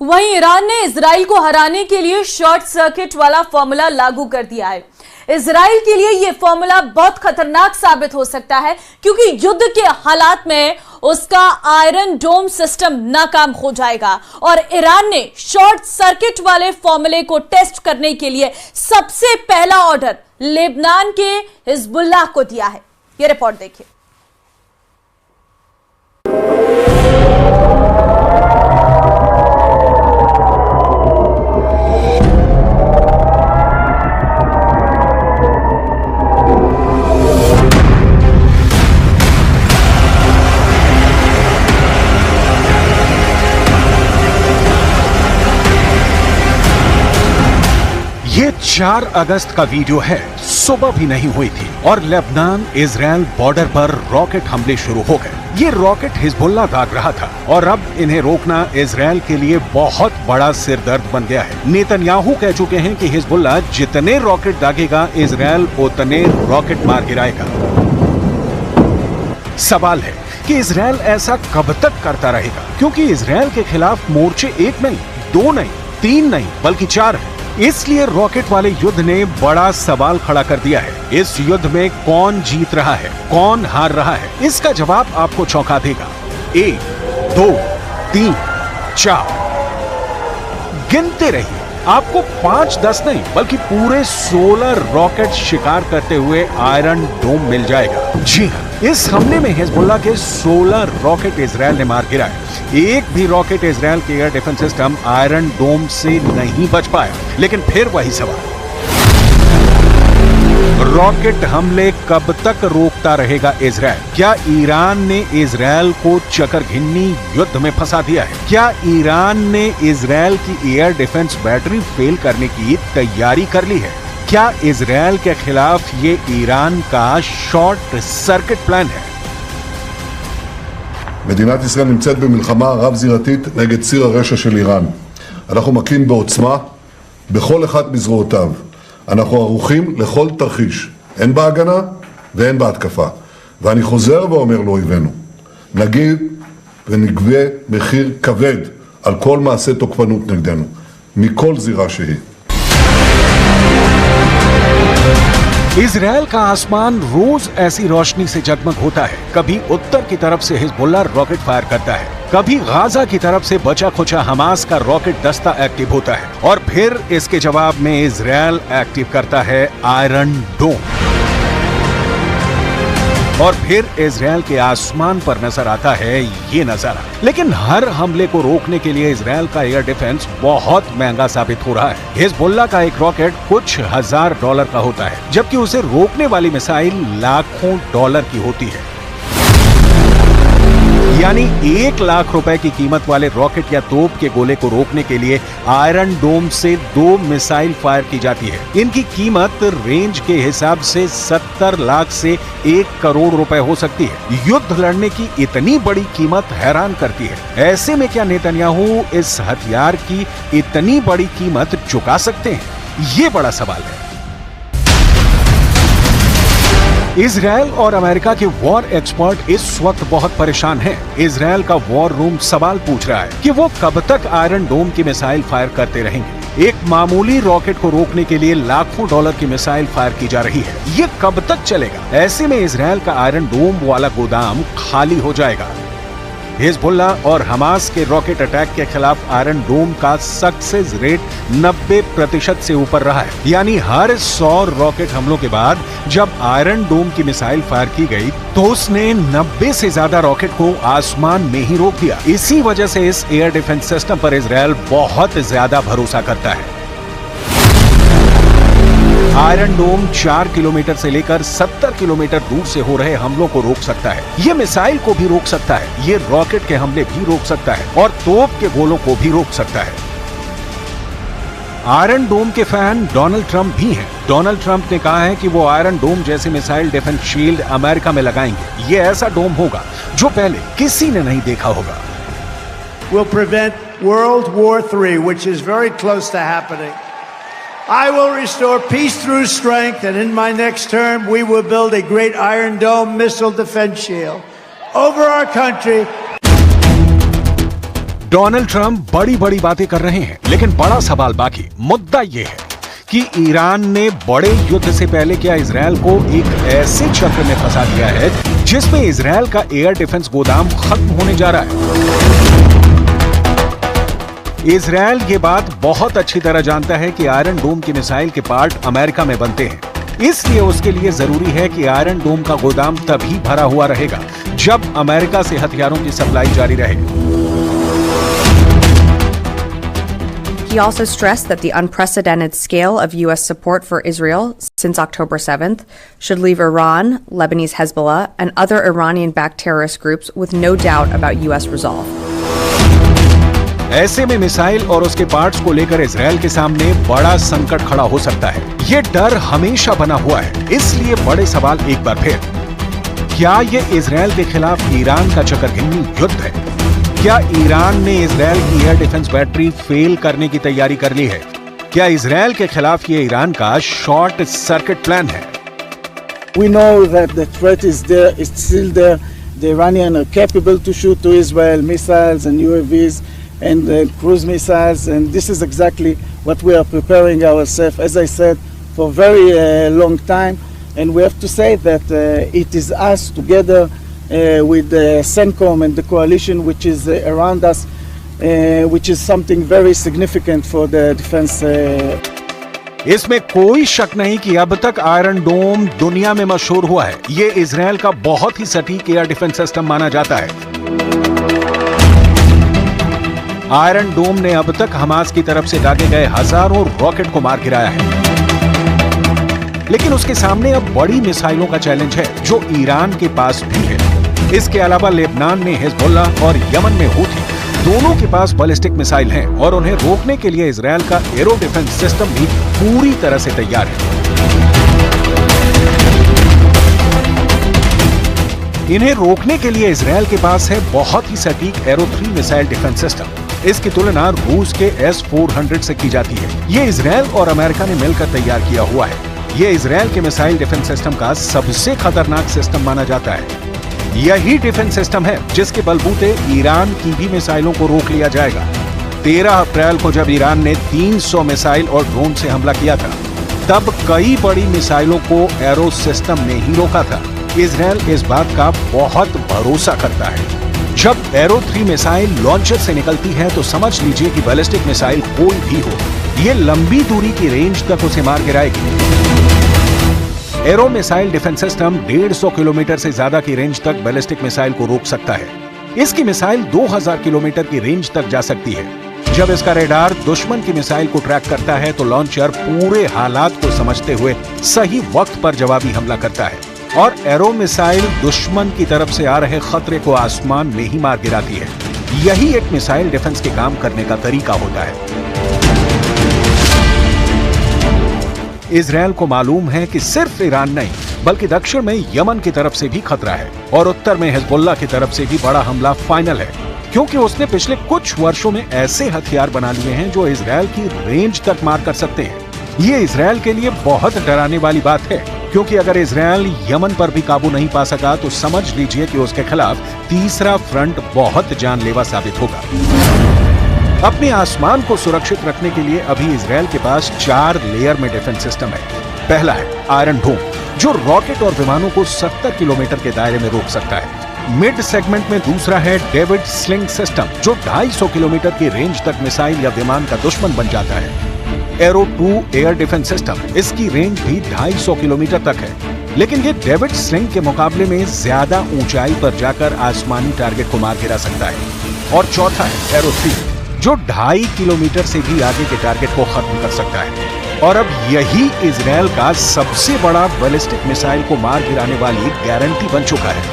वहीं ईरान ने इजराइल को हराने के लिए शॉर्ट सर्किट वाला फॉर्मूला लागू कर दिया है। इजराइल के लिए यह फॉर्मूला बहुत खतरनाक साबित हो सकता है क्योंकि युद्ध के हालात में उसका आयरन डोम सिस्टम नाकाम हो जाएगा और ईरान ने शॉर्ट सर्किट वाले फॉर्मूले को टेस्ट करने के लिए सबसे पहला ऑर्डर लेबनान के हिजबुल्लाह को दिया है। यह रिपोर्ट देखिए। ये 4 अगस्त का वीडियो है। सुबह भी नहीं हुई थी और लेबनान इजराइल बॉर्डर पर रॉकेट हमले शुरू हो गए। ये रॉकेट हिजबुल्लाह दाग रहा था और अब इन्हें रोकना इजराइल के लिए बहुत बड़ा सिरदर्द बन गया है। नेतन्याहू कह चुके हैं कि हिजबुल्लाह जितने रॉकेट दागेगा इजराइल उतने रॉकेट मार गिराएगा। सवाल है कि इजराइल ऐसा कब तक करता रहेगा, क्योंकि इजराइल के खिलाफ मोर्चे 1 नहीं, 2 नहीं, 3 नहीं बल्कि 4 है। इसलिए रॉकेट वाले युद्ध ने बड़ा सवाल खड़ा कर दिया है। इस युद्ध में कौन जीत रहा है, कौन हार रहा है, इसका जवाब आपको चौंका देगा। 1, 2, 3, 4 गिनते रहिए। आपको 5, 10 नहीं बल्कि पूरे 16 रॉकेट शिकार करते हुए आयरन डोम मिल जाएगा। जी हाँ, इस हमले में हिजबुल्लाह के 16 रॉकेट इजराइल ने मार गिराए। एक भी रॉकेट इजराइल के एयर डिफेंस सिस्टम आयरन डोम से नहीं बच पाया। लेकिन फिर वही सवाल, रॉकेट हमले कब तक रोकता रहेगा इजराइल? क्या ईरान ने इजराइल को चकरघिन्नी युद्ध में फंसा दिया है? क्या ईरान ने इजराइल की एयर डिफेंस बैटरी फेल करने की तैयारी कर ली है? क्या इजराइल के खिलाफ ये ईरान का शॉर्ट सर्किट प्लान है? מדינת ישראל נמצאת במלחמה רב-זירתית נגד ציר הרשע של איראן. אנחנו מכים בעוצמה בכל אחד מזרועותיו. אנחנו ערוכים לכל תרחיש, הן בהגנה והן בהתקפה. ואני חוזר ואומר לאויבינו, נגיד ונגבה מחיר כבד על כל מעשה תוקפנות נגדנו, מכל זירה שהיא. इजराइल का आसमान रोज ऐसी रोशनी से जगमग होता है। कभी उत्तर की तरफ से हिजबुल्लाह रॉकेट फायर करता है, कभी गाजा की तरफ से बचा खुचा हमास का रॉकेट दस्ता एक्टिव होता है और फिर इसके जवाब में इजराइल एक्टिव करता है आयरन डोम। और फिर इजराइल के आसमान पर नजर आता है ये नजारा। लेकिन हर हमले को रोकने के लिए इजराइल का एयर डिफेंस बहुत महंगा साबित हो रहा है। हिजबुल्लाह का एक रॉकेट कुछ $1000 का होता है, जबकि उसे रोकने वाली मिसाइल लाखों डॉलर की होती है। यानी 1 लाख रुपए की कीमत वाले रॉकेट या तोप के गोले को रोकने के लिए आयरन डोम से 2 मिसाइल फायर की जाती है। इनकी कीमत रेंज के हिसाब से 70 लाख से 1 करोड़ रुपए हो सकती है। युद्ध लड़ने की इतनी बड़ी कीमत हैरान करती है। ऐसे में क्या नेतन्याहू इस हथियार की इतनी बड़ी कीमत चुका सकते हैं? ये बड़ा सवाल है। इजराइल और अमेरिका के वॉर एक्सपर्ट इस वक्त बहुत परेशान हैं। इजराइल का वॉर रूम सवाल पूछ रहा है कि वो कब तक आयरन डोम की मिसाइल फायर करते रहेंगे। एक मामूली रॉकेट को रोकने के लिए लाखों डॉलर की मिसाइल फायर की जा रही है। ये कब तक चलेगा? ऐसे में इजराइल का आयरन डोम वाला गोदाम खाली हो जाएगा। हिजबुल्लाह और हमास के रॉकेट अटैक के खिलाफ आयरन डोम का सक्सेस रेट 90% से ऊपर रहा है। यानी हर 100 रॉकेट हमलों के बाद जब आयरन डोम की मिसाइल फायर की गई तो उसने 90 से ज्यादा रॉकेट को आसमान में ही रोक दिया। इसी वजह से इस एयर डिफेंस सिस्टम पर इजराइल बहुत ज्यादा भरोसा करता है। आयरन डोम 4 किलोमीटर से लेकर 70 किलोमीटर दूर से हो रहे हमलों को रोक सकता है। ये मिसाइल को भी रोक सकता है, ये रॉकेट के हमले भी रोक सकता है और तोप के गोलों को भी रोक सकता है। आयरन डोम के फैन डोनाल्ड ट्रंप भी हैं। डोनाल्ड ट्रंप ने कहा है कि वो आयरन डोम जैसे मिसाइल डिफेंस शील्ड अमेरिका में लगाएंगे। ये ऐसा डोम होगा जो पहले किसी ने नहीं देखा होगा। Will prevent World War III, which is very close to happening. I will restore peace through strength, and in my next term, we will build a great Iron Dome missile defense shield over our country. Donald Trump बड़ी बड़ी बातें कर रहे हैं, लेकिन बड़ा सवाल बाकी मुद्दा यह है कि ईरान ने बड़े युद्ध से पहले क्या इजरायल को एक ऐसे चक्र में फंसा दिया है जिसमें इजरायल का एयर डिफेंस गोदाम खत्म होने जा रहा है। इजरायल ये बात बहुत अच्छी तरह जानता है कि आयरन डोम की मिसाइल के पार्ट अमेरिका में बनते हैं, इसलिए उसके लिए जरूरी है कि आयरन डोम का गोदाम तभी भरा हुआ रहेगा जब अमेरिका से हथियारों की सप्लाई जारी रहे। He also stressed that the unprecedented scale of U.S. support for Israel since October 7th should leave Iran, Lebanese Hezbollah, and other Iranian-backed terrorist groups with no doubt about U.S. resolve. ऐसे में missile और उसके parts को लेकर Israel के सामने बड़ा संकट खड़ा हो सकता है। ये डर हमेशा बना हुआ है, इसलिए बड़े सवाल एक बार फिर, क्या ये इजरायल के खिलाफ ईरान का चकरघिन्नी युद्ध है? क्या ईरान ने इजरायल की एयर डिफेंस बैटरी फेल करने की तैयारी कर ली है? क्या इजरायल के खिलाफ ये ईरान का शॉर्ट सर्किट प्लान है? We know that the threat is there, it's still there. The Iranians are capable to shoot to Israel missiles and UAVs and cruise missiles, and this is exactly what we are preparing ourselves, as I said, for a very long time. And we have to say that it is us together with the CENTCOM and the coalition which is around us, which is something very significant for the defense. इसमें कोई शक नहीं कि अब तक iron डोम दुनिया में मशहूर हुआ है। ये इजरायल का बहुत ही सटीक एयर डिफेंस सिस्टम माना जाता है। आयरन डोम ने अब तक हमास की तरफ से दागे गए हजारों रॉकेट को मार गिराया है, लेकिन उसके सामने अब बड़ी मिसाइलों का चैलेंज है जो ईरान के पास भी है। इसके अलावा लेबनान में हिजबुल्ला और यमन में हूथी, दोनों के पास बैलिस्टिक मिसाइल हैं और उन्हें रोकने के लिए इजरायल का एरो डिफेंस सिस्टम भी पूरी तरह से तैयार है। इन्हें रोकने के लिए इजरायल के पास है बहुत ही सटीक एरो 3 मिसाइल डिफेंस सिस्टम। इसकी तुलना रूस के S-400 से की जाती है। ये इजरायल और अमेरिका ने मिलकर तैयार किया हुआ है। ये इजरायल के मिसाइल डिफेंस सिस्टम का सबसे खतरनाक सिस्टम माना जाता है। यही डिफेंस सिस्टम है जिसके बलबूते ईरान की भी मिसाइलों को रोक लिया जाएगा। 13 अप्रैल को जब ईरान ने 300 मिसाइल और ड्रोन से हमला किया था, तब कई बड़ी मिसाइलों को एरो सिस्टम ने ही रोका था। इजरायल इस बात का बहुत भरोसा करता है। जब एरो 3 मिसाइल लॉन्चर से निकलती है तो समझ लीजिए कि बैलिस्टिक मिसाइल कोई भी हो, ये लंबी दूरी की रेंज तक उसे मार गिराएगी। Arrow missile defence system 150 kilometre से ज्यादा की रेंज तक बैलिस्टिक मिसाइल को रोक सकता है। इसकी मिसाइल 2000 किलोमीटर की रेंज तक जा सकती है। जब इसका रेडार दुश्मन की मिसाइल को ट्रैक करता है तो लॉन्चर पूरे हालात को समझते हुए सही वक्त पर जवाबी हमला करता है और एरो मिसाइल दुश्मन की तरफ से आ रहे खतरे को आसमान में ही मार गिराती है। यही एक मिसाइल डिफेंस के काम करने का तरीका होता है। इजरायल को मालूम है कि सिर्फ ईरान नहीं, बल्कि दक्षिण में यमन की तरफ से भी खतरा है और उत्तर में हिजबुल्ला की तरफ से भी बड़ा हमला फाइनल है, क्योंकि उसने पिछले कुछ वर्षों में ऐसे हथियार बना लिए हैं जो इजरायल की रेंज तक मार कर सकते हैं। ये इजरायल के लिए बहुत डराने वाली बात है, क्योंकि अगर इजरायल यमन पर भी काबू नहीं पा सका तो समझ लीजिए कि उसके खिलाफ तीसरा फ्रंट बहुत जानलेवा साबित होगा। अपने आसमान को सुरक्षित रखने के लिए अभी इजरायल के पास 4 लेयर में डिफेंस सिस्टम है। पहला है आयरन डोम, जो रॉकेट और विमानों को 70 किलोमीटर के दायरे में रोक सकता है। मिड सेगमेंट में दूसरा है डेविड स्लिंग सिस्टम, जो 250 किलोमीटर की रेंज तक मिसाइल या विमान का दुश्मन बन जाता है। एरो 2 एयर डिफेंस सिस्टम, इसकी रेंज भी 250 किलोमीटर तक है, लेकिन ये डेविड स्लिंग के मुकाबले में ज्यादा ऊंचाई पर जाकर आसमानी टारगेट को मार गिरा सकता है। और चौथा है एरो 3, जो 2.5 किलोमीटर से भी आगे के टारगेट को खत्म कर सकता है। और अब यही इजरायल का सबसे बड़ा बैलिस्टिक मिसाइल को मार गिराने वाली गारंटी बन चुका है।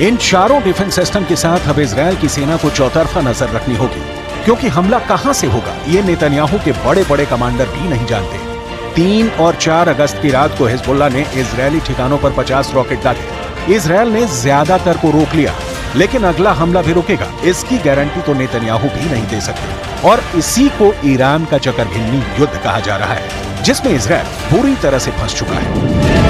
इन चारों डिफेंस सिस्टम के साथ अब इजरायल की सेना को चौतरफा नजर रखनी होगी, क्योंकि हमला कहां से होगा ये नेतन्याहू के बड़े बड़े कमांडर भी नहीं जानते। 3 और 4 अगस्त की रात को हिजबुल्ला ने इजरायली ठिकानों पर 50 रॉकेट दागे। इजरायल ने ज्यादातर को रोक लिया, लेकिन अगला हमला भी रुकेगा, इसकी गारंटी तो नेतन्याहू भी नहीं दे सकते। और इसी को ईरान का चकरघिन्नी युद्ध कहा जा रहा है, जिसमें इजरायल बुरी तरह से फंस चुका है।